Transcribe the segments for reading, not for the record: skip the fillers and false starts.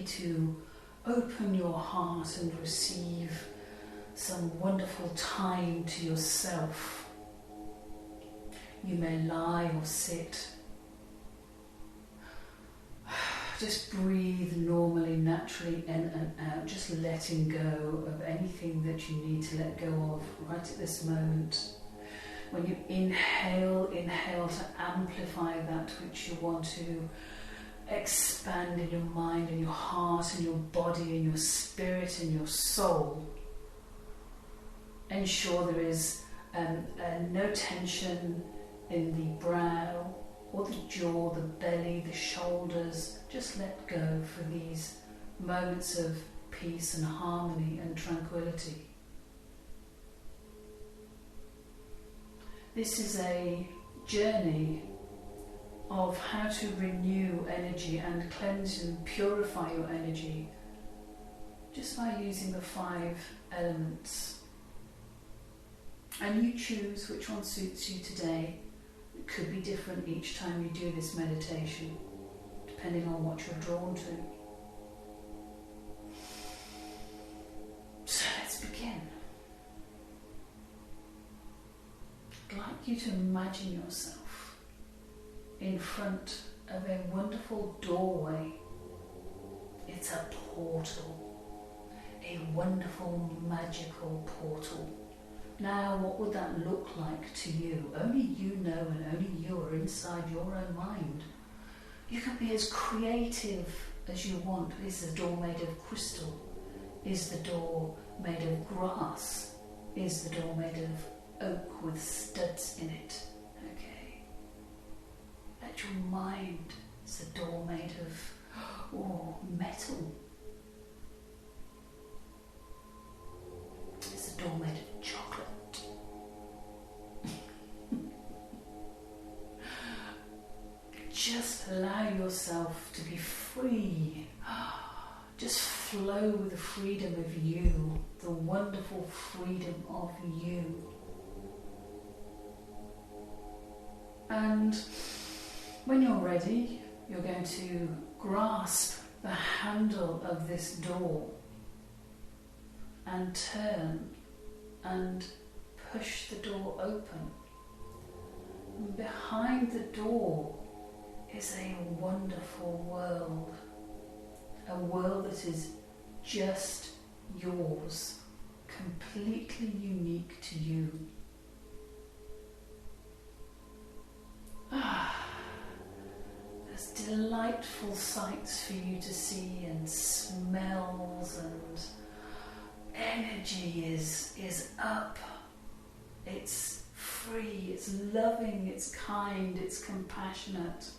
to open your heart and receive some wonderful time to yourself. You may lie or sit. Just breathe normally, naturally in and out, just letting go of anything that you need to let go of right at this moment. When you inhale to amplify that which you want to expand in your mind and your heart and your body and your spirit and your soul. Ensure there is no tension in the brow or the jaw, the belly, the shoulders. Just let go for these moments of peace and harmony and tranquility. This is a journey of how to renew energy and cleanse and purify your energy just by using the 5 elements. And you choose which one suits you today. It could be different each time you do this meditation, depending on what you're drawn to. So let's begin. I'd like you to imagine yourself in front of a wonderful doorway. It's a portal, a wonderful magical portal. Now, what would that look like to you? Only you know, and only you are inside your own mind. You can be as creative as you want. Is the door made of crystal? Is the door made of grass? Is the door made of oak with studs in it? Okay. Let your mind. Is the door made of metal? Is the door made of chocolate? Just allow yourself to be free. Just flow with the freedom of you, the wonderful freedom of you. And when you're ready, you're going to grasp the handle of this door and turn and push the door open. And behind the door is a wonderful world, a world that is just yours, completely unique to you. There's delightful sights for you to see, and smells, and energy is up. It's free, it's loving, it's kind, it's compassionate.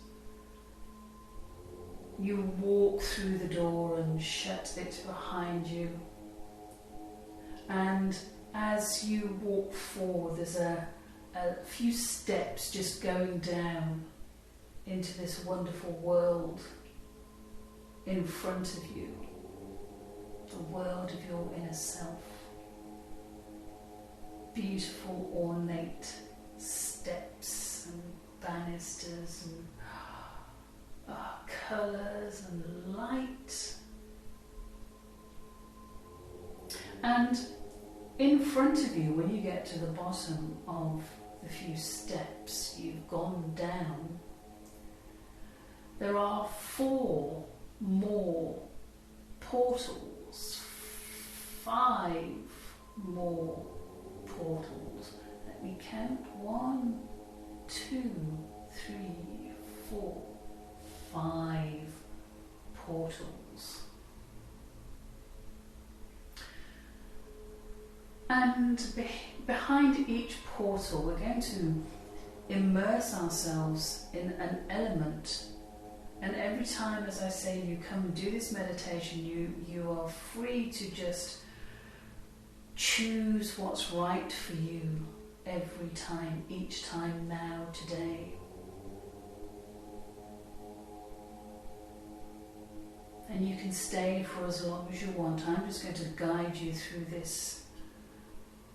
You walk through the door and shut it behind you. And as you walk forward, there's a few steps just going down into this wonderful world in front of you. The world of your inner self. Beautiful, ornate steps and banisters and colours and light. And in front of you, when you get to the bottom of the few steps you've gone down, there are 4 more portals, 5 more portals. Let me count. 1, 2, 3, 4, 5 portals. And behind each portal, we're going to immerse ourselves in an element. And every time, as I say, you come and do this meditation, you are free to just choose what's right for you every time, each time, now, today. And you can stay for as long as you want. I'm just going to guide you through this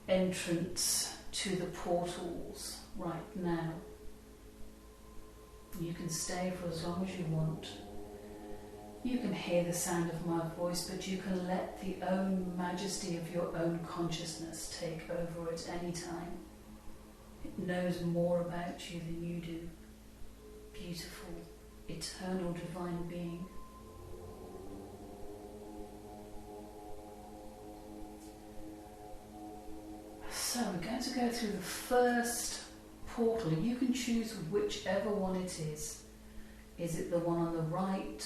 entrance to the portals right now. You can stay for as long as you want. You can hear the sound of my voice, but you can let the own majesty of your own consciousness take over at any time. It knows more about you than you do. Beautiful, eternal divine being. So we're going to go through the first portal. You can choose whichever one it is. Is it the one on the right,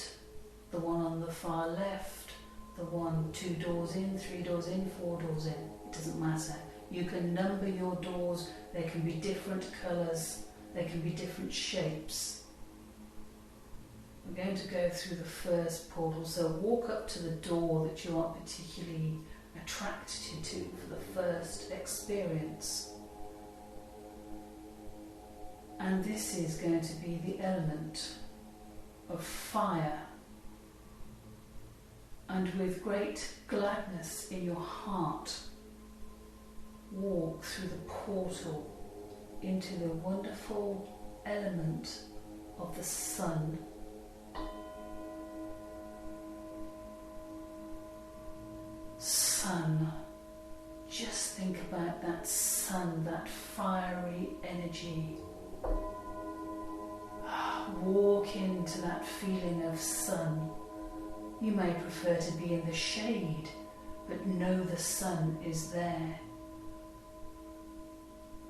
the one on the far left, the one 2 doors in, 3 doors in, 4 doors in? It doesn't matter. You can number your doors. They can be different colours. They can be different shapes. We're going to go through the first portal. So walk up to the door that you are particularly attracted to for the first experience. And this is going to be the element of fire. And with great gladness in your heart, walk through the portal into the wonderful element of the sun. Sun. Just think about that sun, that fiery energy. Walk into that feeling of sun. You may prefer to be in the shade, but know the sun is there.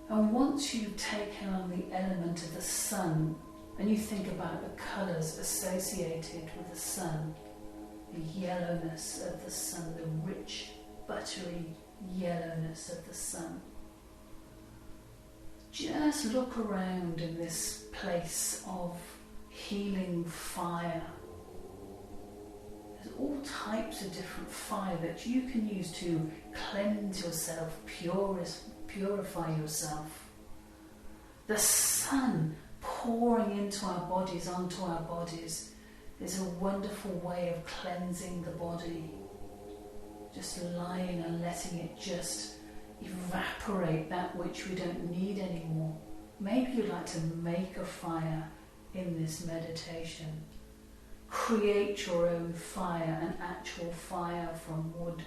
And once you've taken on the element of the sun, and you think about the colours associated with the sun, the yellowness of the sun, the rich, buttery yellowness of the sun. Just look around in this place of healing fire. There's all types of different fire that you can use to cleanse yourself, purify yourself. The sun pouring into our bodies, onto our bodies, is a wonderful way of cleansing the body. Just lying and letting it just evaporate that which we don't need anymore. Maybe you'd like to make a fire in this meditation. Create your own fire, an actual fire from wood.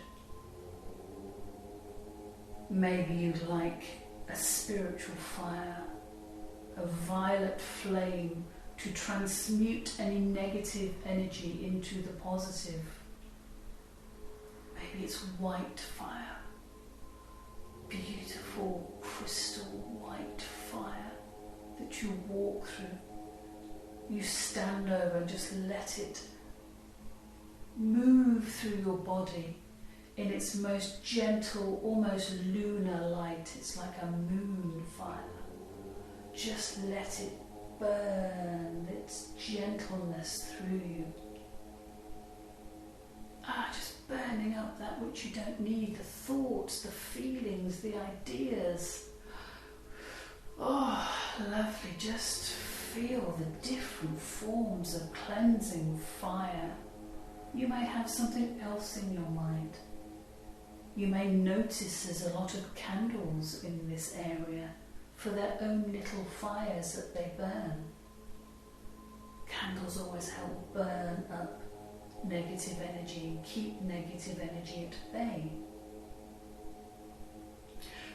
Maybe you'd like a spiritual fire, a violet flame to transmute any negative energy into the positive. Maybe it's white fire, beautiful crystal white fire that you walk through. You stand over and just let it move through your body in its most gentle, almost lunar light. It's like a moon fire. Just let it burn its gentleness through you. Just burning up that which you don't need, the thoughts, the feelings, the ideas. Oh, lovely. Just feel the different forms of cleansing fire. You may have something else in your mind. You may notice there's a lot of candles in this area for their own little fires that they burn. Candles always help burn up negative energy and keep negative energy at bay.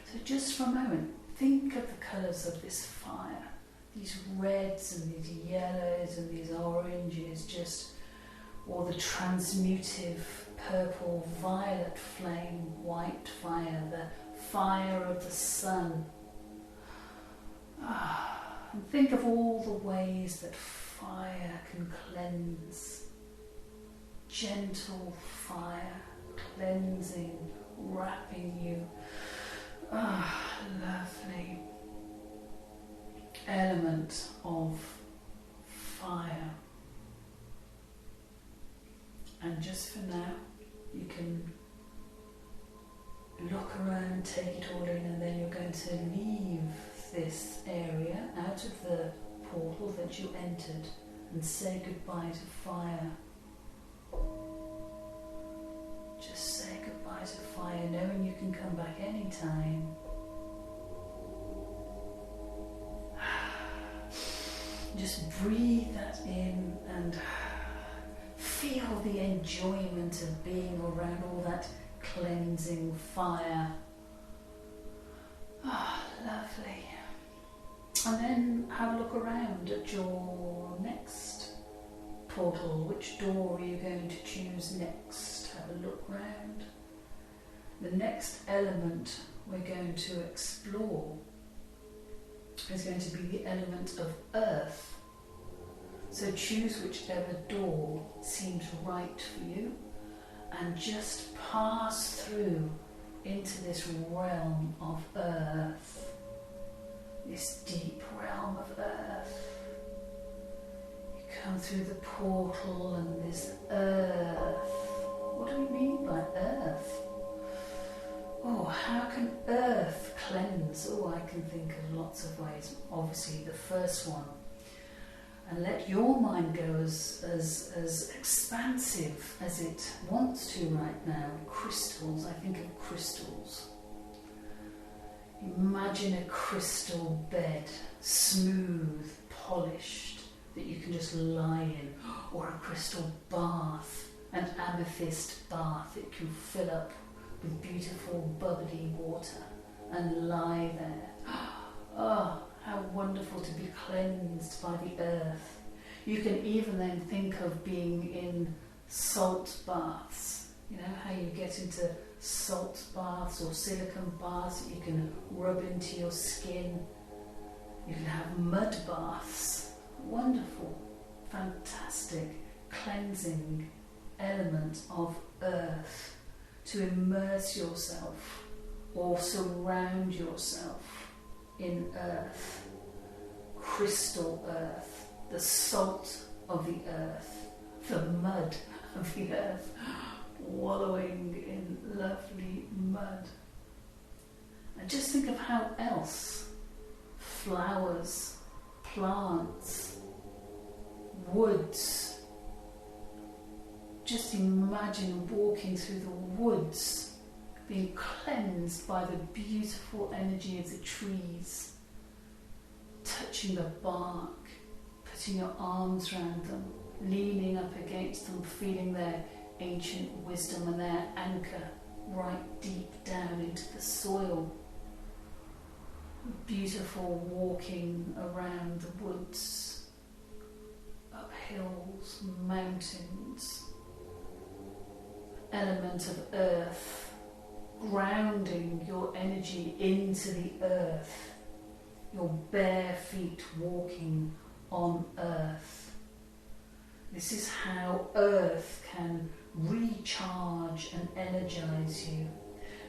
So just for a moment, think of the colours of this fire. These reds and these yellows and these oranges, or the transmutive purple, violet flame, white fire, the fire of the sun. And think of all the ways that fire can cleanse. Gentle fire, cleansing, wrapping you. Lovely element of fire. And just for now, you can look around, take it all in, and then you're going to leave this area out of the portal that you entered and say goodbye to fire. Just say goodbye to fire, knowing you can come back anytime. Just breathe that in and feel the enjoyment of being around all that cleansing fire. Ah, lovely. And then have a look around at your next portal. Which door are you going to choose next? Have a look round. The next element we're going to explore is going to be the element of earth. So choose whichever door seems right for you and just pass through into this realm of earth, this deep realm of earth. You come through the portal and this earth. What do we mean by earth? Oh, how can earth cleanse? Oh, I can think of lots of ways. Obviously, the first one. And let your mind go as expansive as it wants to right now. Crystals, I think of crystals. Imagine a crystal bed, smooth, polished, that you can just lie in. Or a crystal bath, an amethyst bath that you can fill up with beautiful bubbly water and lie there. Oh, how wonderful to be cleansed by the earth. You can even then think of being in salt baths. You know how you get into salt baths or silicone baths that you can rub into your skin. You can have mud baths. Wonderful, fantastic, cleansing element of earth to immerse yourself or surround yourself in earth, crystal earth, the salt of the earth, the mud of the earth, wallowing in lovely mud. And just think of how else flowers, plants, woods. Just imagine walking through the woods, being cleansed by the beautiful energy of the trees, touching the bark, putting your arms around them, leaning up against them, feeling their ancient wisdom and their anchor right deep down into the soil. Beautiful walking around the woods, up hills, mountains. Element of earth, grounding your energy into the earth, your bare feet walking on earth. This is how earth can recharge and energize you,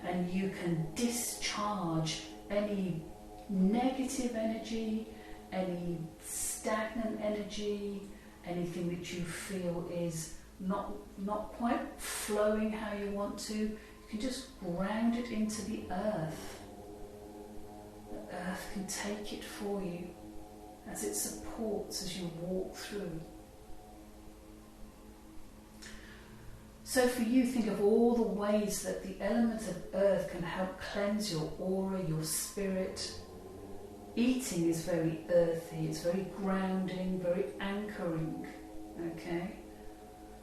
and you can discharge any negative energy, any stagnant energy, anything that you feel is not quite flowing how you want to. You can just ground it into the earth. The earth can take it for you as it supports as you walk through. So for you, think of all the ways that the element of earth can help cleanse your aura, your spirit. Eating is very earthy, it's very grounding, very anchoring, okay?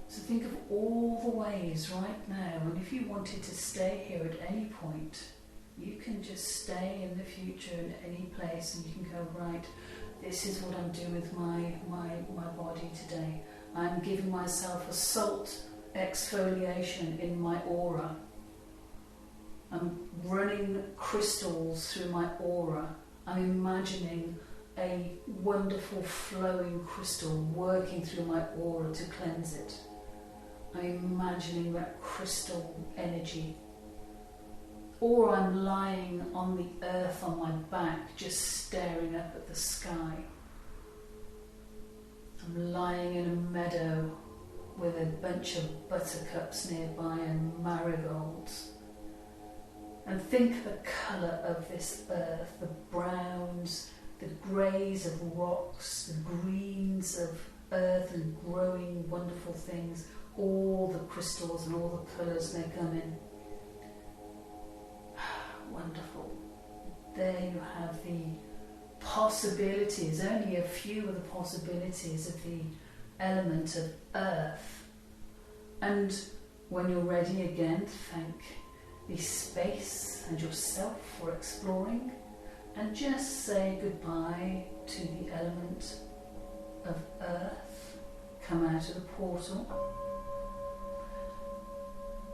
So think of all the ways right now, and if you wanted to stay here at any point, you can just stay in the future in any place and you can go, right, this is what I'm doing with my body today. I'm giving myself a salt exfoliation in my aura. I'm running crystals through my aura. I'm imagining a wonderful flowing crystal working through my aura to cleanse it. I'm imagining that crystal energy. Or I'm lying on the earth on my back, just staring up at the sky. I'm lying in a meadow with a bunch of buttercups nearby and marigolds. And think the colour of this earth, the browns, the greys of rocks, the greens of earth and growing wonderful things, all the crystals and all the colours they come in. Wonderful. There you have the possibilities, only a few of the possibilities of the element of earth And when you're ready again, thank the space and yourself for exploring, and just say goodbye to the element of earth. Come out of the portal,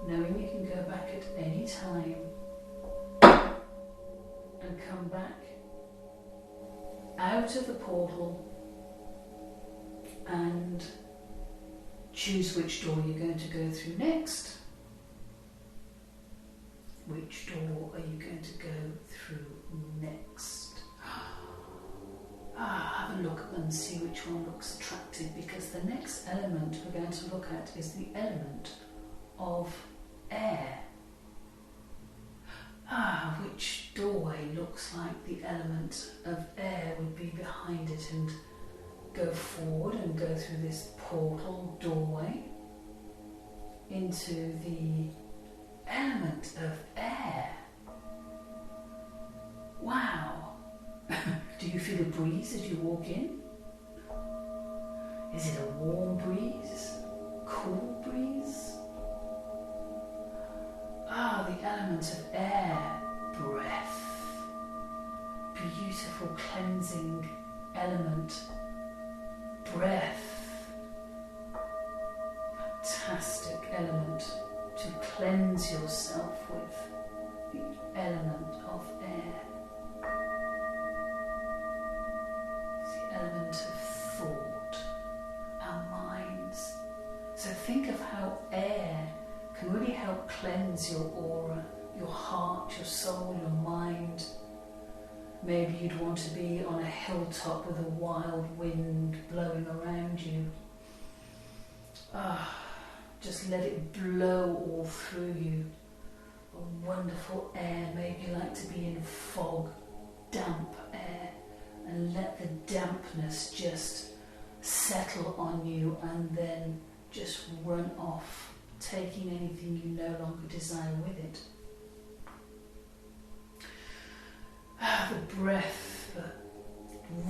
knowing you can go back at any time and come back out of the portal and choose which door you're going to go through next. Which door are you going to go through next? Have a look and see which one looks attractive, because the next element we're going to look at is the element of air. Which doorway looks like the element of air would be behind it, and go forward and go through this portal doorway into the element of air. Wow! Do you feel a breeze as you walk in? Is it a warm breeze? Cool breeze? The element of air, breath. Beautiful cleansing element. Breath. Fantastic element to cleanse yourself with. The element of air. The element of thought, our minds. So think of how air can really help cleanse your aura, your heart, your soul, your mind. Maybe you'd want to be on a hilltop with a wild wind blowing around you. Just let it blow all through you. A wonderful air. Maybe you like to be in fog, damp air, and let the dampness just settle on you and then just run off, taking anything you no longer desire with it. The breath,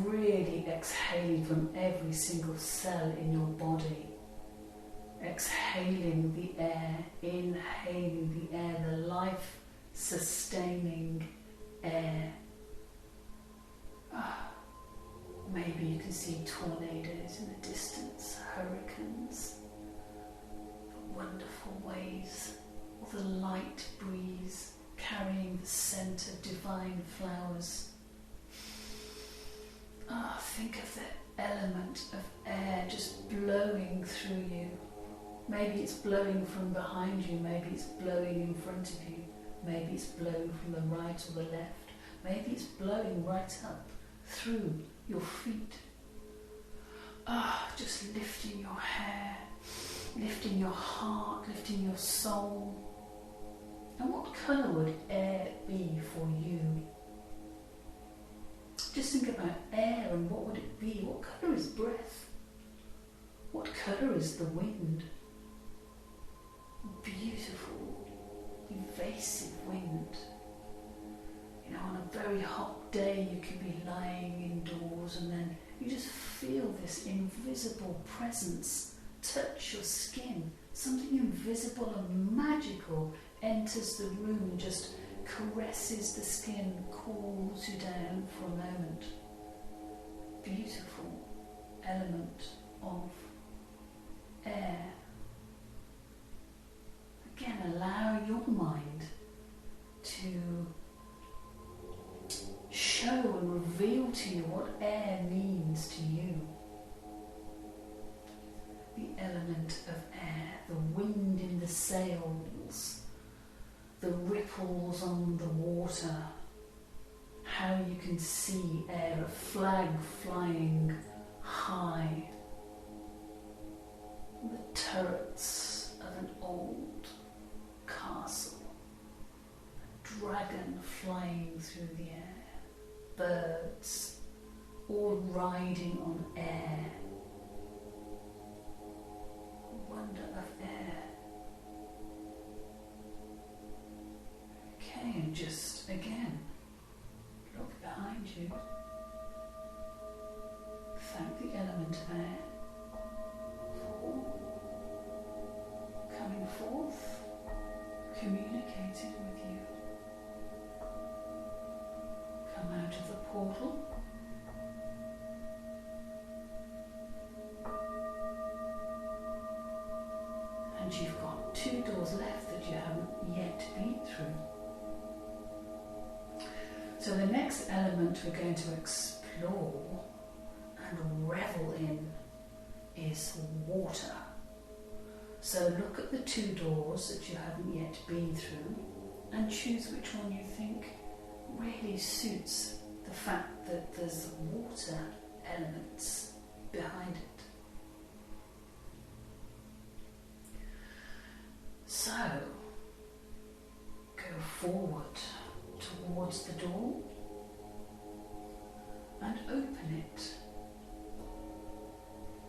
really exhaling from every single cell in your body. Exhaling the air, inhaling the air, the life-sustaining air. Maybe you can see tornadoes in the distance, hurricanes, the wonderful waves, or the light breeze carrying the scent of divine flowers. Think of the element of air just blowing through you. Maybe it's blowing from behind you, maybe it's blowing in front of you, maybe it's blowing from the right or the left, maybe it's blowing right up through your feet. Just lifting your hair, lifting your heart, lifting your soul. And what colour would air be for you? Just think about air and what would it be? What colour is breath? What colour is the wind? Beautiful, evasive wind. You know, on a very hot day you could be lying indoors and then you just feel this invisible presence touch your skin. Something invisible and magical enters the room and just caresses the skin, cools you down for a moment. Beautiful element of air. Again, allow your mind to show and reveal to you what air means to you. The element of air, the wind in the sails, the ripples on the water, how you can see air, a flag flying high, the turrets of an old castle, a dragon flying through the air, birds all riding on air, wonder of air. Okay, and just again, look behind you. Thank the element of air for doors left that you haven't yet been through. So the next element we're going to explore and revel in is water. So look at the 2 doors that you haven't yet been through and choose which one you think really suits the fact that there's water elements behind it. So, go forward towards the door and open it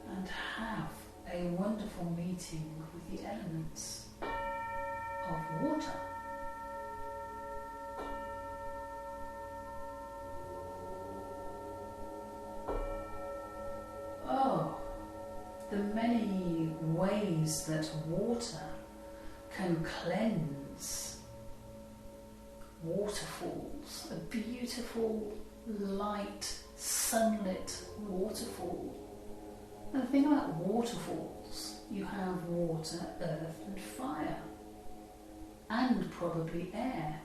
and have a wonderful meeting with the elements of water. Oh, the many ways that water can cleanse. Waterfalls, a beautiful, light, sunlit waterfall. And the thing about waterfalls, you have water, earth and fire, and probably air.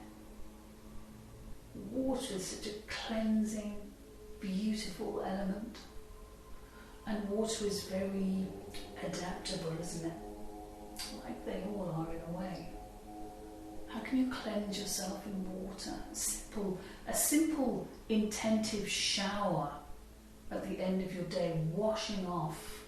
Water is such a cleansing, beautiful element, and water is very adaptable, isn't it? Like they all are in a way. How can you cleanse yourself in water? A simple intentive shower at the end of your day, washing off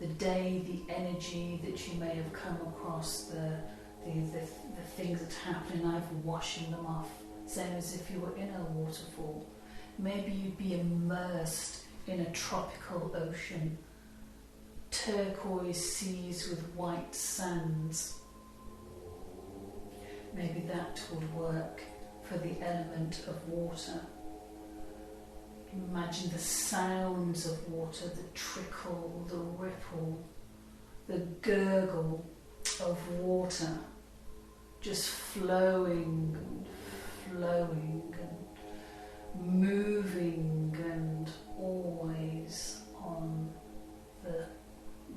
the day, the energy that you may have come across, the things that happen in life, washing them off. Same as if you were in a waterfall. Maybe you'd be immersed in a tropical ocean, turquoise seas with white sands. Maybe that would work for the element of water. Imagine the sounds of water, the trickle, the ripple, the gurgle of water, just flowing and flowing and moving and always on the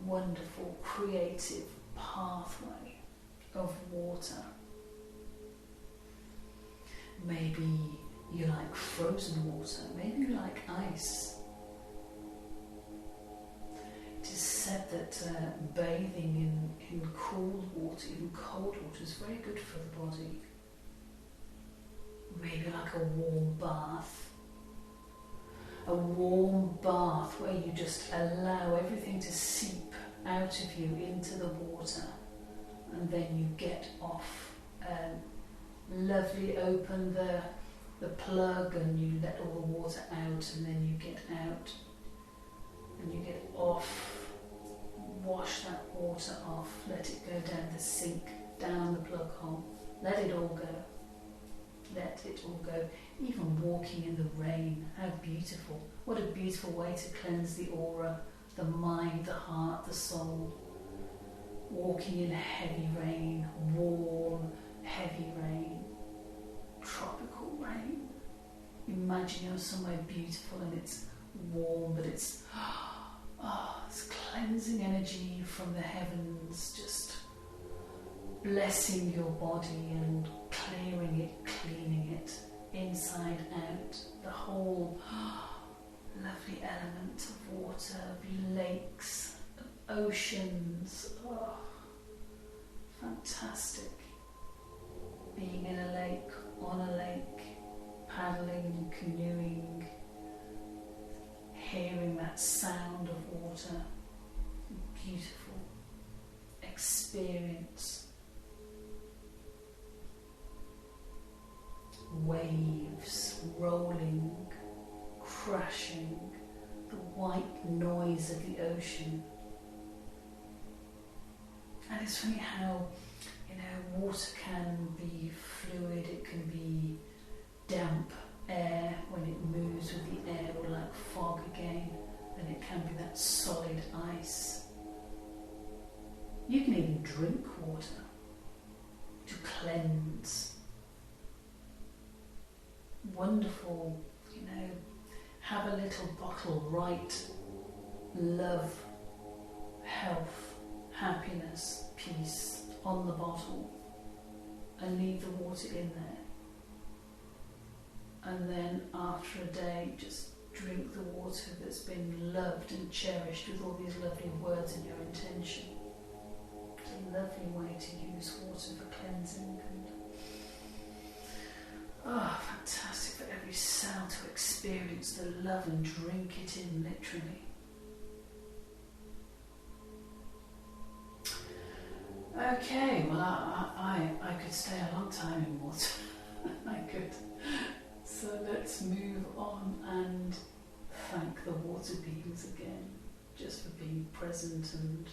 wonderful creative pathway of water. Maybe you like frozen water, maybe you like ice. It is said that bathing in cool water, even cold water, is very good for the body. Maybe like a warm bath. A warm bath where you just allow everything to seep out of you into the water, and then you get off. Lovely, open the plug and you let all the water out, and then you get out and you get off. Wash that water off, let it go down the sink, down the plug hole, let it all go. Let it all go. Even walking in the rain, how beautiful. What a beautiful way to cleanse the aura, the mind, the heart, the soul. Walking in heavy rain, warm, heavy rain, tropical rain. Imagine you're somewhere beautiful and it's warm, but it's cleansing energy from the heavens, just blessing your body and clearing it, cleaning it, inside out. The whole lovely element of water, of lakes, of oceans. Oh, fantastic. Being in a lake, on a lake, paddling, canoeing, hearing that sound of water. Beautiful experience. Waves rolling, crashing, the white noise of the ocean. And it's funny how, water can be fluid, it can be damp air when it moves with the air, or like fog again, and it can be that solid ice. You can even drink water to cleanse. Wonderful, have a little bottle, write love, health, happiness, peace on the bottle and leave the water in there. And then after a day, just drink the water that's been loved and cherished with all these lovely words and your intention. It's a lovely way to use water for cleansing and fantastic for every cell to experience the love and drink it in, literally. Okay, well I could stay a long time in water. I could. So let's move on and thank the water beings again, just for being present and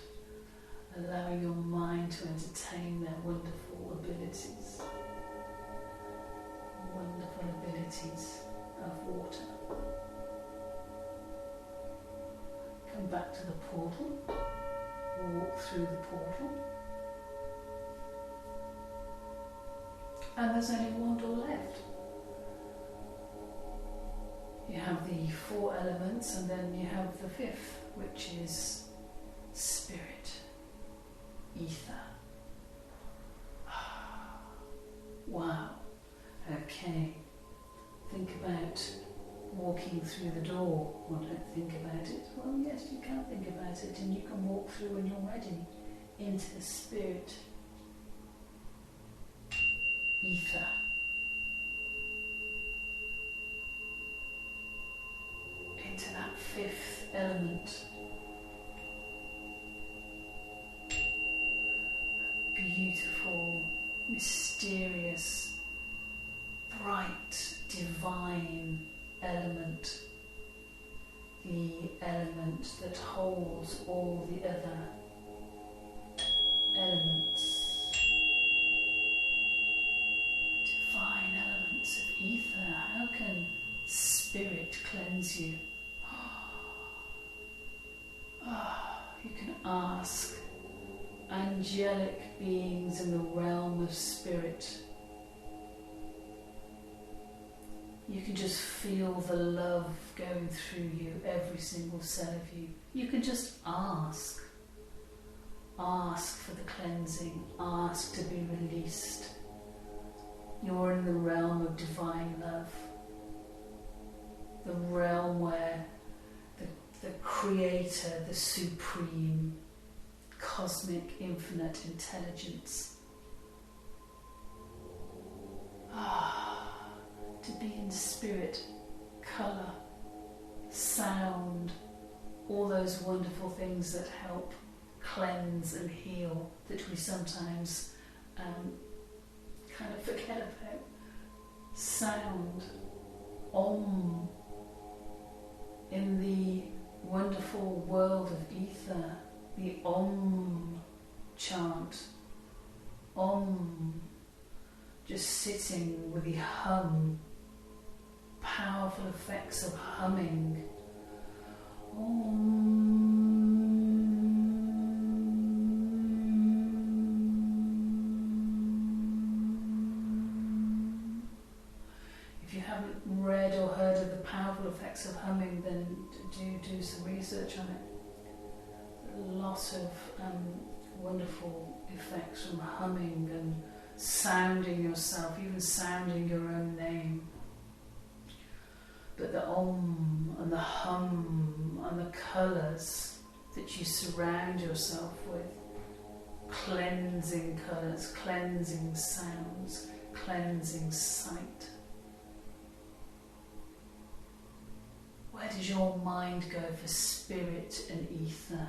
allowing your mind to entertain their wonderful abilities. Wonderful abilities of water. Come back to the portal, walk through the portal, and there's only one door left. You have the 4 elements, and then you have the 5th, which is spirit, ether. Wow. Okay. Think about walking through the door. Well, don't think about it. Well, yes, you can think about it, and you can walk through when you're ready into the spirit, ether. Into that 5th element. A beautiful, mysterious, bright, divine element. The element that holds all the other elements. Divine elements of ether. How can spirit cleanse you? You can ask angelic beings in the realm of spirit. You can just feel the love going through you, every single cell of you. You can just ask. Ask for the cleansing. Ask to be released. You're in the realm of divine love. The realm where the creator, the supreme, cosmic, infinite intelligence. To be in spirit, colour, sound, all those wonderful things that help cleanse and heal that we sometimes kind of forget about. Sound, Om, in the wonderful world of ether, the Om chant, Om, just sitting with the hum, powerful effects of humming, Om. If you haven't read or heard of the powerful effects of humming, then do some research on it. A lot of wonderful effects from humming and sounding yourself, even sounding your own name. But the Om and the hum and the colours that you surround yourself with, cleansing colours, cleansing sounds, cleansing sight. Where does your mind go for spirit and ether?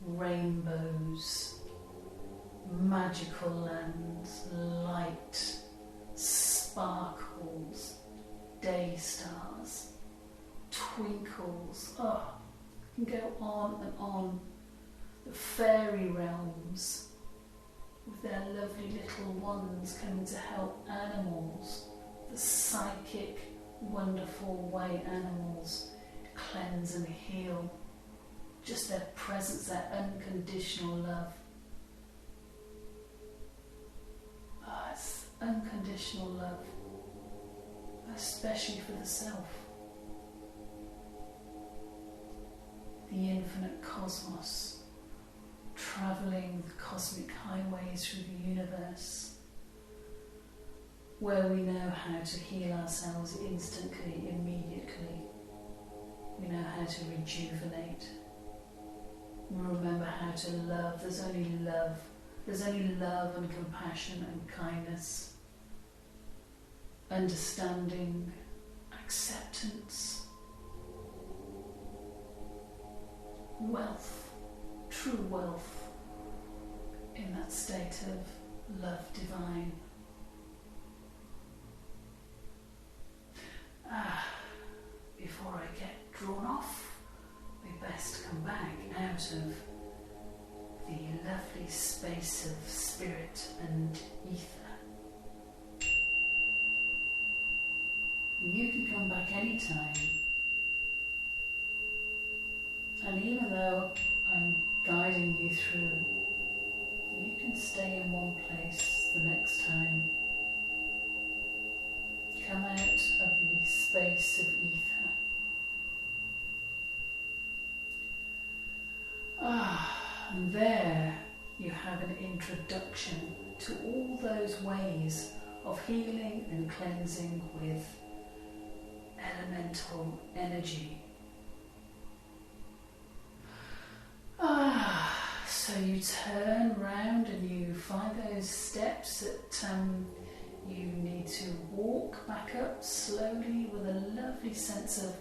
Rainbows, magical lands, light, sparkles, day stars, twinkles. You can go on and on. The fairy realms with their lovely little wands coming to help animals. The psychic, wonderful way animals cleanse and heal. Just their presence, their unconditional love. It's unconditional love, especially for the self. The infinite cosmos travelling the cosmic highways through the universe, where we know how to heal ourselves instantly, immediately. We know how to rejuvenate. We remember how to love. There's only love. There's only love and compassion and kindness, understanding, acceptance, wealth, true wealth in that state of love divine. Before I get drawn off, we best come back out of the lovely space of spirit and ether. You can come back anytime. And even though I'm guiding you through, you can stay in one place the next time. Come out of the space of ether. And there you have an introduction to all those ways of healing and cleansing with elemental energy. So you turn round and you find those steps that you need to walk back up slowly with a lovely sense of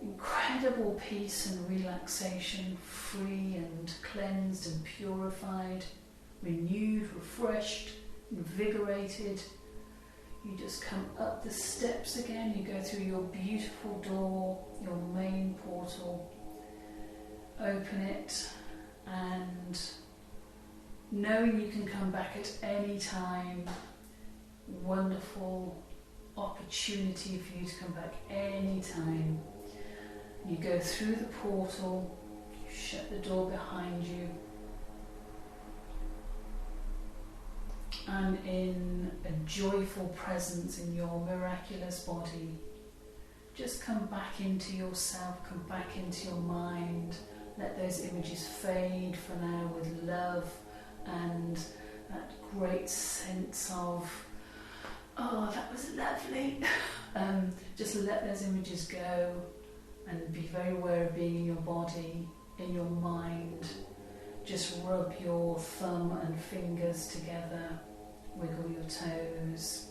incredible peace and relaxation, free and cleansed and purified, renewed, refreshed, invigorated. You just come up the steps again, you go through your beautiful door, your main portal, open it, and knowing you can come back at any time, wonderful opportunity for you to come back any time. You go through the portal, you shut the door behind you, and in a joyful presence in your miraculous body, just come back into yourself, come back into your mind. Let those images fade for now with love and that great sense of, oh, that was lovely. Just let those images go. And be very aware of being in your body, in your mind. Just rub your thumb and fingers together, wiggle your toes,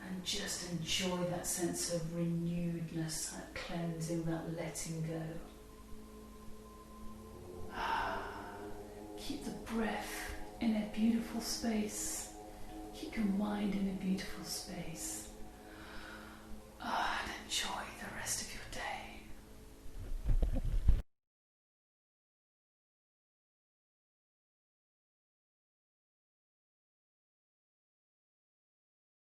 and just enjoy that sense of renewedness, that cleansing, that letting go. Keep the breath in a beautiful space. Keep your mind in a beautiful space.